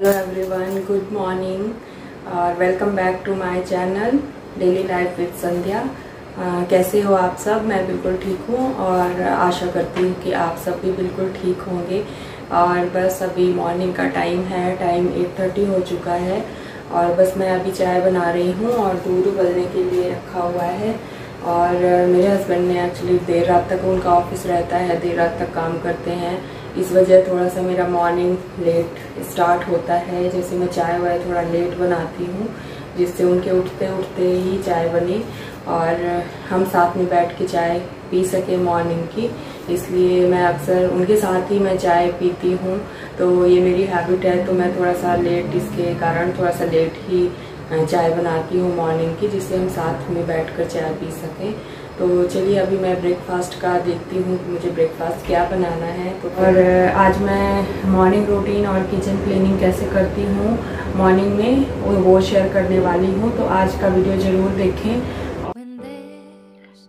Hello everyone, good morning और welcome back to my channel daily life with Sandhya. कैसे हो आप सब? मैं बिल्कुल ठीक हूँ और आशा करती हूँ कि आप सब भी बिल्कुल ठीक होंगे। और बस अभी मॉर्निंग का टाइम है, टाइम 8:30 हो चुका है और बस मैं अभी चाय बना रही हूँ और दूध उबलने के लिए रखा हुआ है। और मेरे हस्बैंड ने एक्चुअली देर रात तक, उनका ऑफिस रहता है, देर रात तक काम करते हैं, इस वजह थोड़ा सा मेरा मॉर्निंग लेट स्टार्ट होता है। जैसे मैं चाय वाय थोड़ा लेट बनाती हूँ जिससे उनके उठते उठते ही चाय बने और हम साथ में बैठ के चाय पी सके मॉर्निंग की। इसलिए मैं अक्सर उनके साथ ही मैं चाय पीती हूँ, तो ये मेरी हैबिट है। तो मैं थोड़ा सा लेट, इसके कारण थोड़ा सा लेट ही चाय बनाती हूँ मॉर्निंग की, जिससे हम साथ में बैठकर चाय पी सकें। तो चलिए अभी मैं ब्रेकफास्ट का देखती हूँ कि मुझे ब्रेकफास्ट क्या बनाना है। तो और आज मैं मॉर्निंग रूटीन और किचन क्लीनिंग कैसे करती हूँ मॉर्निंग में वो शेयर करने वाली हूँ, तो आज का वीडियो ज़रूर देखें।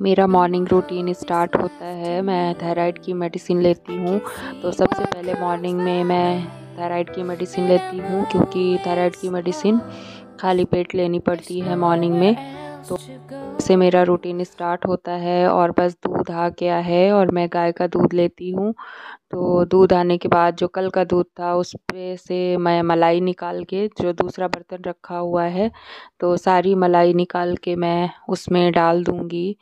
मेरा मॉर्निंग रूटीन स्टार्ट होता है, मैं थायराइड की मेडिसिन लेती हूँ। तो सबसे पहले मॉर्निंग में मैं थायराइड की मेडिसिन लेती हूँ, क्योंकि थायराइड की मेडिसिन खाली पेट लेनी पड़ती है मॉर्निंग में। तो से मेरा रूटीन स्टार्ट होता है और बस दूध आ गया है और मैं गाय का दूध लेती हूँ। तो दूध आने के बाद जो कल का दूध था उस पे से मैं मलाई निकाल के, जो दूसरा बर्तन रखा हुआ है, तो सारी मलाई निकाल के मैं उसमें डाल दूँगी।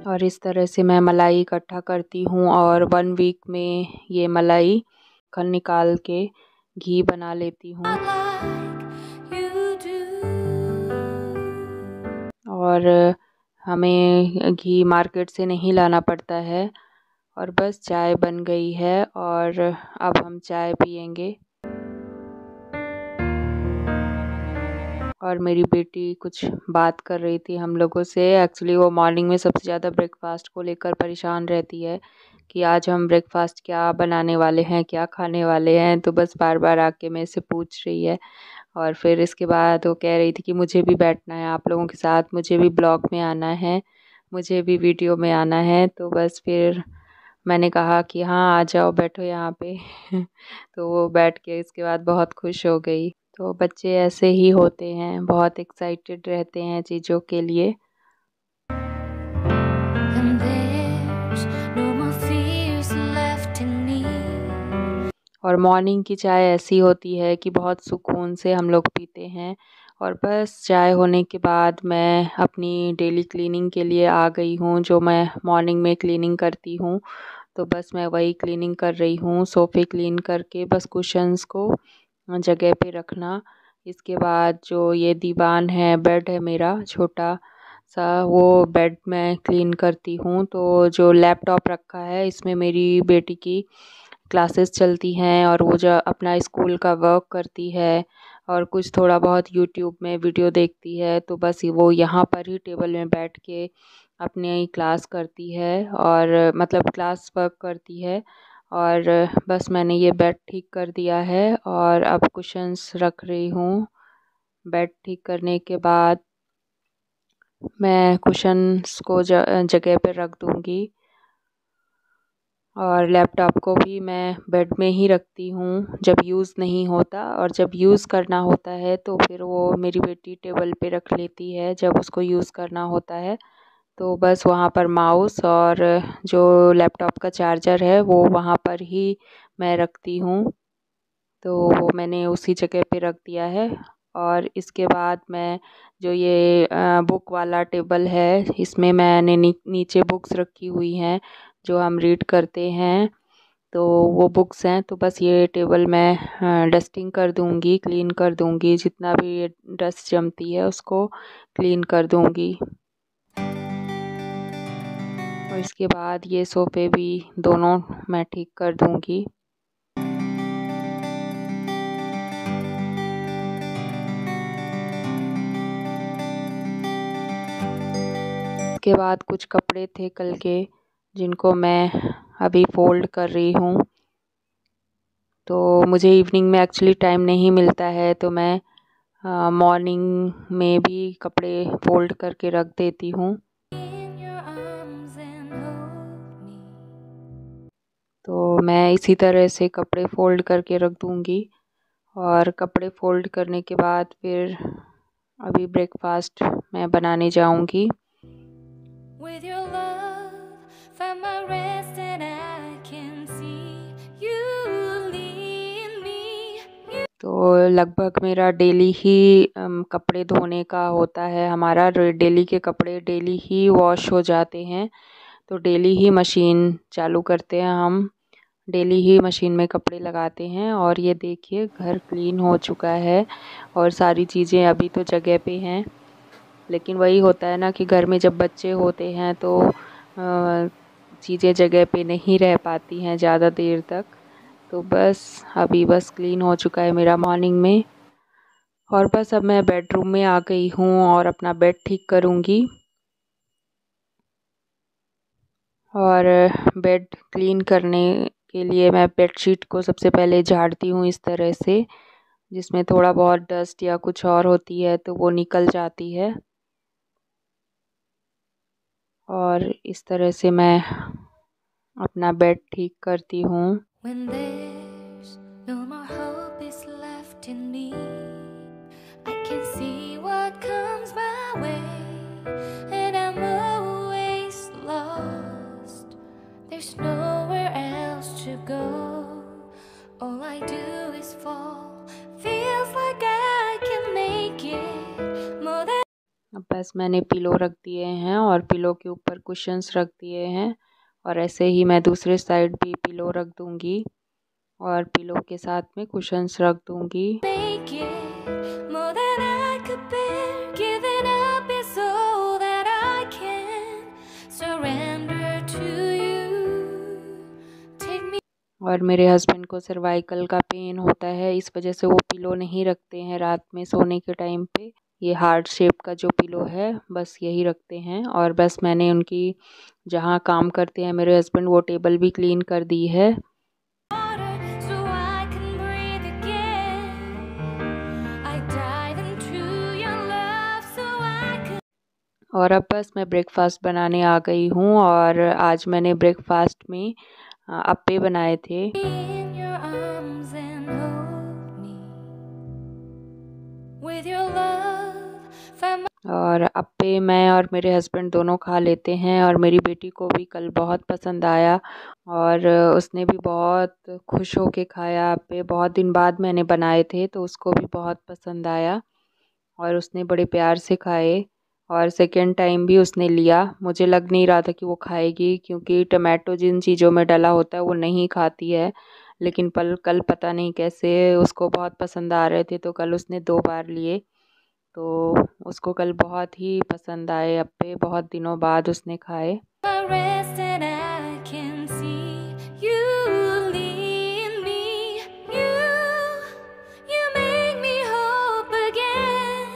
और इस तरह से मैं मलाई इकट्ठा करती हूँ और 1 वीक में ये मलाई खन निकाल के घी बना लेती हूँ। और हमें घी मार्केट से नहीं लाना पड़ता है। और बस चाय बन गई है और अब हम चाय पियेंगे। और मेरी बेटी कुछ बात कर रही थी हम लोगों से। एक्चुअली वो मॉर्निंग में सबसे ज़्यादा ब्रेकफास्ट को लेकर परेशान रहती है कि आज हम ब्रेकफास्ट क्या बनाने वाले हैं, क्या खाने वाले हैं। तो बस बार बार आके मेरे से पूछ रही है। और फिर इसके बाद वो कह रही थी कि मुझे भी बैठना है आप लोगों के साथ, मुझे भी ब्लॉग में आना है, मुझे भी वीडियो में आना है। तो बस फिर मैंने कहा कि हाँ आ जाओ, बैठो यहाँ पे। तो वो बैठ के इसके बाद बहुत खुश हो गई। तो बच्चे ऐसे ही होते हैं, बहुत एक्साइटेड रहते हैं चीज़ों के लिए। और मॉर्निंग की चाय ऐसी होती है कि बहुत सुकून से हम लोग पीते हैं। और बस चाय होने के बाद मैं अपनी डेली क्लीनिंग के लिए आ गई हूँ, जो मैं मॉर्निंग में क्लीनिंग करती हूँ। तो बस मैं वही क्लीनिंग कर रही हूँ, सोफ़े क्लीन करके बस कुशन्स को जगह पे रखना। इसके बाद जो ये दीवान है, बेड है मेरा छोटा सा, वो बेड मैं क्लीन करती हूँ। तो जो लैपटॉप रखा है, इसमें मेरी बेटी की क्लासेस चलती हैं और वो जो अपना स्कूल का वर्क करती है और कुछ थोड़ा बहुत यूट्यूब में वीडियो देखती है। तो बस वो यहाँ पर ही टेबल में बैठ के अपनी क्लास करती है और मतलब क्लास वर्क करती है। और बस मैंने ये बेड ठीक कर दिया है और अब कुशन्स रख रही हूँ। बेड ठीक करने के बाद मैं कुशन्स को जगह पर रख दूँगी। और लैपटॉप को भी मैं बेड में ही रखती हूँ जब यूज़ नहीं होता, और जब यूज़ करना होता है तो फिर वो मेरी बेटी टेबल पे रख लेती है जब उसको यूज़ करना होता है। तो बस वहाँ पर माउस और जो लैपटॉप का चार्जर है वो वहाँ पर ही मैं रखती हूँ। तो वो मैंने उसी जगह पे रख दिया है। और इसके बाद मैं जो ये बुक वाला टेबल है, इसमें मैंने नीचे बुक्स रखी हुई हैं जो हम रीड करते हैं, तो वो बुक्स हैं। तो बस ये टेबल मैं डस्टिंग कर दूँगी, क्लीन कर दूँगी, जितना भी ये डस्ट जमती है उसको क्लीन कर दूँगी। और इसके बाद ये सोफ़े भी दोनों मैं ठीक कर दूँगी। इसके बाद कुछ कपड़े थे कल के, जिनको मैं अभी फ़ोल्ड कर रही हूँ। तो मुझे इवनिंग में एक्चुअली टाइम नहीं मिलता है, तो मैं मॉर्निंग में भी कपड़े फ़ोल्ड करके रख देती हूँ। तो मैं इसी तरह से कपड़े फ़ोल्ड करके रख दूँगी और कपड़े फ़ोल्ड करने के बाद फिर अभी ब्रेकफास्ट मैं बनाने जाऊँगी। With your love, find my rest and I can see you lead me. तो लगभग मेरा डेली ही कपड़े धोने का होता है। हमारा डेली के कपड़े डेली ही वॉश हो जाते हैं, तो डेली ही मशीन चालू करते हैं हम, डेली ही मशीन में कपड़े लगाते हैं। और ये देखिए घर क्लीन हो चुका है और सारी चीज़ें अभी तो जगह पे हैं, लेकिन वही होता है ना कि घर में जब बच्चे होते हैं तो चीज़ें जगह पे नहीं रह पाती हैं ज़्यादा देर तक। तो बस अभी बस क्लीन हो चुका है मेरा मॉर्निंग में, और बस अब मैं बेडरूम में आ गई हूँ और अपना बेड ठीक करूँगी। और बेड क्लीन करने के लिए मैं बेडशीट को सबसे पहले झाड़ती हूँ इस तरह से, जिसमें थोड़ा बहुत डस्ट या कुछ और होती है तो वो निकल जाती है। और इस तरह से मैं अपना बेड ठीक करती हूँ। When there's no more hope is left in me, I can see what comes my way, and I'm always lost. There's nowhere else to go. All I do is fall. Feels like I can make it more than. अब बस मैंने pillow रख दिए हैं और pillow के ऊपर cushions रख दिए हैं, और ऐसे ही मैं दूसरे साइड भी पिलो रख दूँगी और पिलो के साथ में कुशन्स रख दूँगी। Make it more than I could bear. Giving up is all that I can. Surrender to you. Take me. और मेरे हस्बैंड को सर्वाइकल का पेन होता है, इस वजह से वो पिलो नहीं रखते हैं रात में सोने के टाइम पे। ये हार्ट शेप का जो पिलो है बस यही रखते हैं। और बस मैंने उनकी जहाँ काम करते हैं मेरे हस्बैंड, वो टेबल भी क्लीन कर दी है। Water so I can breathe again. I dive into your love so I can. और अब बस मैं ब्रेकफास्ट बनाने आ गई हूँ, और आज मैंने ब्रेकफास्ट में अप्पे बनाए थे। In your arms and hold me. With your love, find my. और अप्पे मैं और मेरे हस्बैंड दोनों खा लेते हैं, और मेरी बेटी को भी कल बहुत पसंद आया और उसने भी बहुत खुश हो के खाया अप्पे। बहुत दिन बाद मैंने बनाए थे तो उसको भी बहुत पसंद आया और उसने बड़े प्यार से खाए। और सेकेंड टाइम भी उसने लिया। मुझे लग नहीं रहा था कि वो खाएगी, क्योंकि टमाटो जिन चीज़ों में डला होता है वो नहीं खाती है, लेकिन कल पता नहीं कैसे उसको बहुत पसंद आ रहे थे तो कल उसने 2 बार लिए। तो उसको कल बहुत ही पसंद आए अप्पे, बहुत दिनों बाद उसने खाए। My rest and I can see you lead me. You make me hope again.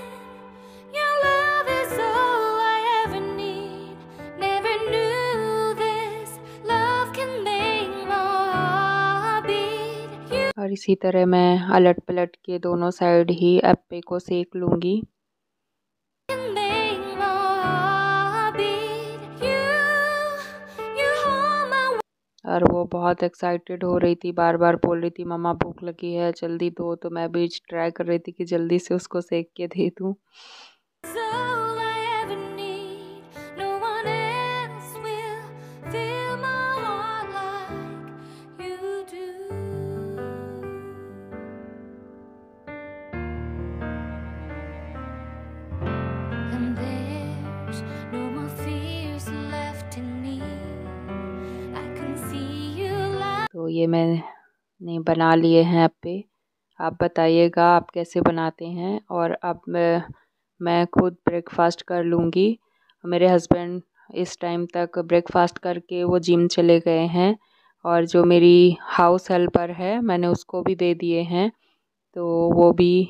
Your love is all I ever need. Never knew this love can make my heart beat. You और इसी तरह मैं a lot पलट के दोनों side ही अप्पे को सेक लूँगी। can make my heart beat. You hold my. और वो बहुत एक्साइटेड हो रही थी, बार बार बोल रही थी मम्मा भूख लगी है जल्दी दो। तो मैं भी ट्राई कर रही थी कि जल्दी से उसको सेक के दे दूँ। All I ever need, no one else will fill my heart like you do. And there's no more fears left in me. I can see you like. तो ये मैंने बना लिए हैं अप्पे। आप बताइएगा आप कैसे बनाते हैं। और अब मैं खुद ब्रेकफास्ट कर लूँगी। मेरे हस्बैंड इस टाइम तक ब्रेकफास्ट करके वो जिम चले गए हैं, और जो मेरी हाउस हेल्पर है मैंने उसको भी दे दिए हैं, तो वो भी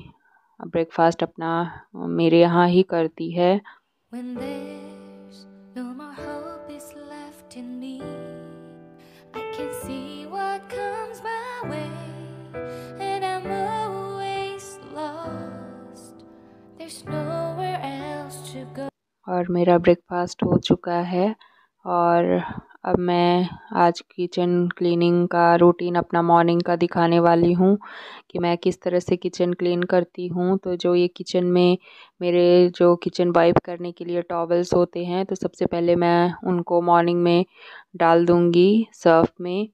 ब्रेकफास्ट अपना मेरे यहाँ ही करती है। When there's no more hope is left in me, I can see what comes my way, and I'm always lost. There's nowhere else to go. और मेरा ब्रेकफास्ट हो चुका है, और अब मैं आज किचन क्लीनिंग का रूटीन अपना मॉर्निंग का दिखाने वाली हूँ कि मैं किस तरह से किचन क्लीन करती हूँ। तो जो ये किचन में मेरे जो किचन वाइप करने के लिए टॉवल्स होते हैं, तो सबसे पहले मैं उनको मॉर्निंग में डाल दूँगी सर्फ़ में।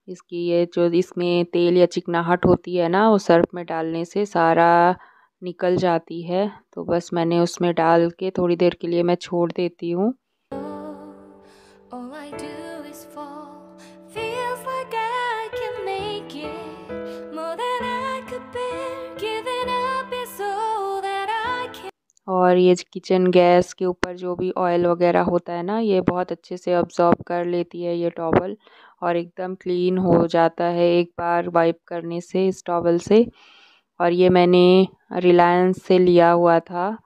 इसकी ये जो इसमें तेल या चिकनाहट होती है ना, वो सर्फ़ में डालने से सारा निकल जाती है। तो बस मैंने उसमें डाल के थोड़ी देर के लिए मैं छोड़ देती हूँ। All I do is fall. Feels like I can make it more than I could bear. Giving up is all that I can. और ये किचन गैस के ऊपर जो भी ऑयल वगैरह होता है ना, ये बहुत अच्छे से अब्ज़ॉर्ब कर लेती है ये टॉवल, और एकदम क्लीन हो जाता है एक बार वाइप करने से इस टॉवल से। और ये मैंने रिलायंस से लिया हुआ था,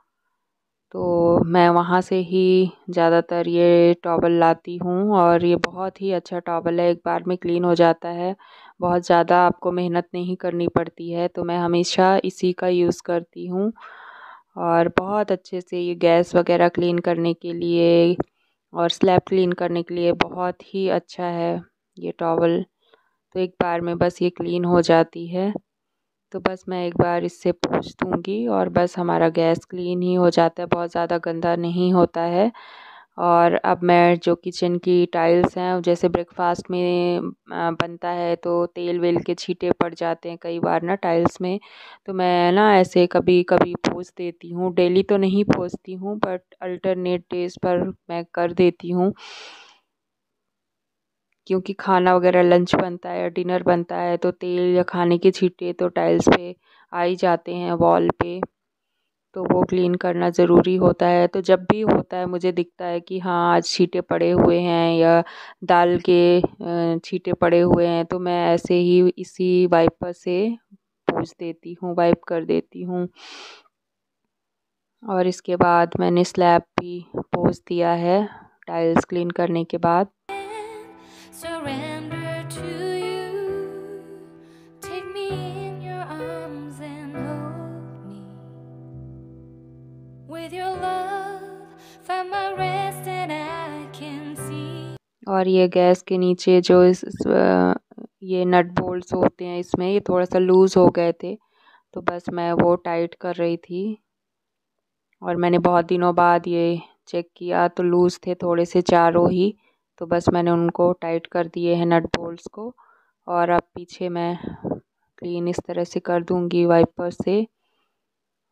तो मैं वहाँ से ही ज़्यादातर ये टॉवल लाती हूँ, और ये बहुत ही अच्छा टॉवल है, एक बार में क्लीन हो जाता है। बहुत ज़्यादा आपको मेहनत नहीं करनी पड़ती है, तो मैं हमेशा इसी का यूज़ करती हूँ। और बहुत अच्छे से ये गैस वगैरह क्लीन करने के लिए और स्लैब क्लीन करने के लिए बहुत ही अच्छा है ये टॉवल। तो एक बार में बस ये क्लीन हो जाती है, तो बस मैं एक बार इससे पोंछ दूँगी और बस हमारा गैस क्लीन ही हो जाता है, बहुत ज़्यादा गंदा नहीं होता है। और अब मैं जो किचन की टाइल्स हैं, जैसे ब्रेकफास्ट में बनता है तो तेल वेल के छींटे पड़ जाते हैं कई बार ना टाइल्स में, तो मैं ना ऐसे कभी कभी पोंछ देती हूँ। डेली तो नहीं पोंछती हूँ, बट अल्टरनेट डेज़ पर मैं कर देती हूँ, क्योंकि खाना वगैरह लंच बनता है या डिनर बनता है तो तेल या खाने के छींटे तो टाइल्स पे आ ही जाते हैं वॉल पे, तो वो क्लीन करना ज़रूरी होता है। तो जब भी होता है मुझे दिखता है कि हाँ आज छींटे पड़े हुए हैं या दाल के छींटे पड़े हुए हैं, तो मैं ऐसे ही इसी वाइपर से पोंछ देती हूँ, वाइप कर देती हूँ। और इसके बाद मैंने स्लैब भी पोंछ दिया है टाइल्स क्लीन करने के बाद। Surrender to you. Take me in your arms and hold me. With your love, find my rest and I can see. और ये गैस के नीचे जो ये नट बोल्ट्स होते हैं इसमें, ये थोड़ा सा लूज़ हो गए थे, तो बस मैं वो टाइट कर रही थी। और मैंने बहुत दिनों बाद ये चेक किया तो लूज़ थे थोड़े से चारों ही, तो बस मैंने उनको टाइट कर दिए हैं नट बोल्ट्स को। और अब पीछे मैं क्लीन इस तरह से कर दूंगी वाइपर से,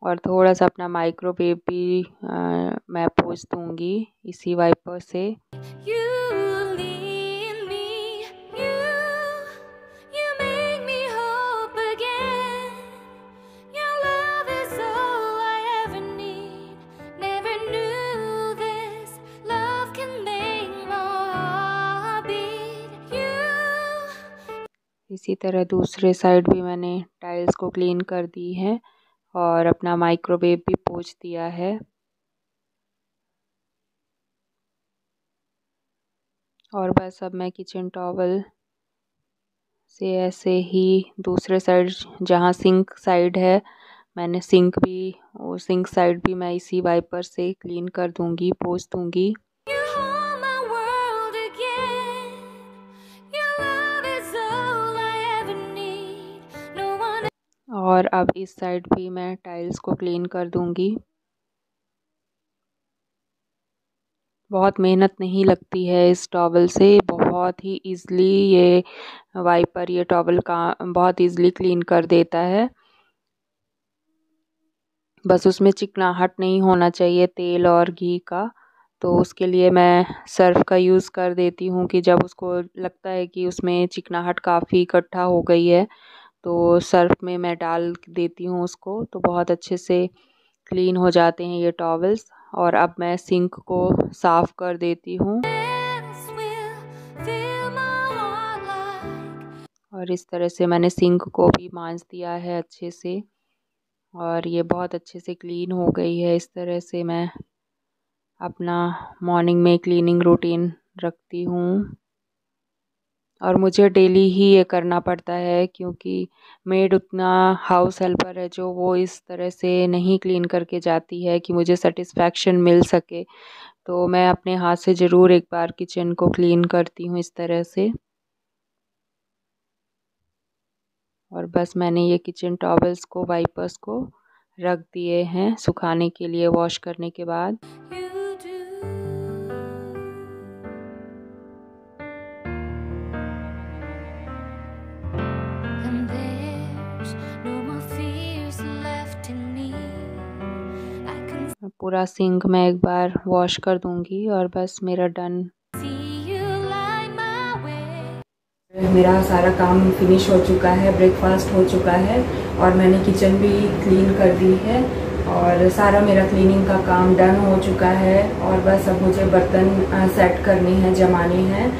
और थोड़ा सा अपना माइक्रोवेव भी मैं पोंछ दूंगी इसी वाइपर से। You lead me, you make me hope again. Your love is all I ever need. Never knew this love can make my heart beat. You. इसी तरह दूसरे साइड भी मैंने टाइल्स को क्लीन कर दी है और अपना माइक्रोवेव भी पोंछ दिया है। और बस अब मैं किचन टॉवल से ऐसे ही दूसरे साइड जहाँ सिंक साइड है, मैंने वो सिंक साइड भी मैं इसी वाइपर से क्लीन कर दूंगी, पोंछ दूंगी। You hold my world again. Your love is all I ever need. No one. और अब इस साइड भी मैं टाइल्स को क्लीन कर दूंगी। बहुत मेहनत नहीं लगती है इस टॉवल से, बहुत ही ईज़िली ये वाइपर ये टॉवल का बहुत ईज़िली क्लीन कर देता है। बस उसमें चिकनाहट नहीं होना चाहिए तेल और घी का, तो उसके लिए मैं सर्फ़ का यूज़ कर देती हूँ कि जब उसको लगता है कि उसमें चिकनाहट काफ़ी इकट्ठा हो गई है, तो सर्फ़ में मैं डाल देती हूँ उसको, तो बहुत अच्छे से क्लीन हो जाते हैं ये टॉवल्स। और अब मैं सिंक को साफ़ कर देती हूँ, Else will fill my heart like. और इस तरह से मैंने सिंक को भी मांज दिया है अच्छे से, और ये बहुत अच्छे से क्लीन हो गई है। इस तरह से मैं अपना मॉर्निंग में क्लीनिंग रूटीन रखती हूँ, और मुझे डेली ही ये करना पड़ता है क्योंकि मेड उतना हाउस हेल्पर है जो वो इस तरह से नहीं क्लीन करके जाती है कि मुझे सेटिस्फेक्शन मिल सके। तो मैं अपने हाथ से ज़रूर एक बार किचन को क्लीन करती हूँ इस तरह से। और बस मैंने ये किचन टॉवल्स को, वाइपर्स को रख दिए हैं सुखाने के लिए वॉश करने के बाद। पूरा सिंक मैं एक बार वॉश कर दूंगी और बस मेरा डन। मेरा सारा काम फिनिश हो चुका है, ब्रेकफास्ट हो चुका है और मैंने किचन भी क्लीन कर दी है और सारा मेरा क्लीनिंग का काम डन हो चुका है। और बस अब मुझे बर्तन सेट करने हैं, जमाने हैं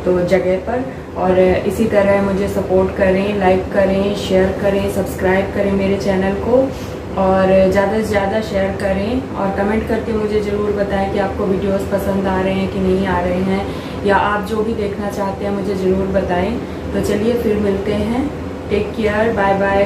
तो जगह पर। और इसी तरह मुझे सपोर्ट करें, लाइक करें, शेयर करें, सब्सक्राइब करें मेरे चैनल को और ज़्यादा से ज़्यादा शेयर करें और कमेंट करके मुझे ज़रूर बताएं कि आपको वीडियोस पसंद आ रहे हैं कि नहीं आ रहे हैं, या आप जो भी देखना चाहते हैं मुझे ज़रूर बताएं। तो चलिए फिर मिलते हैं। Take care, bye bye.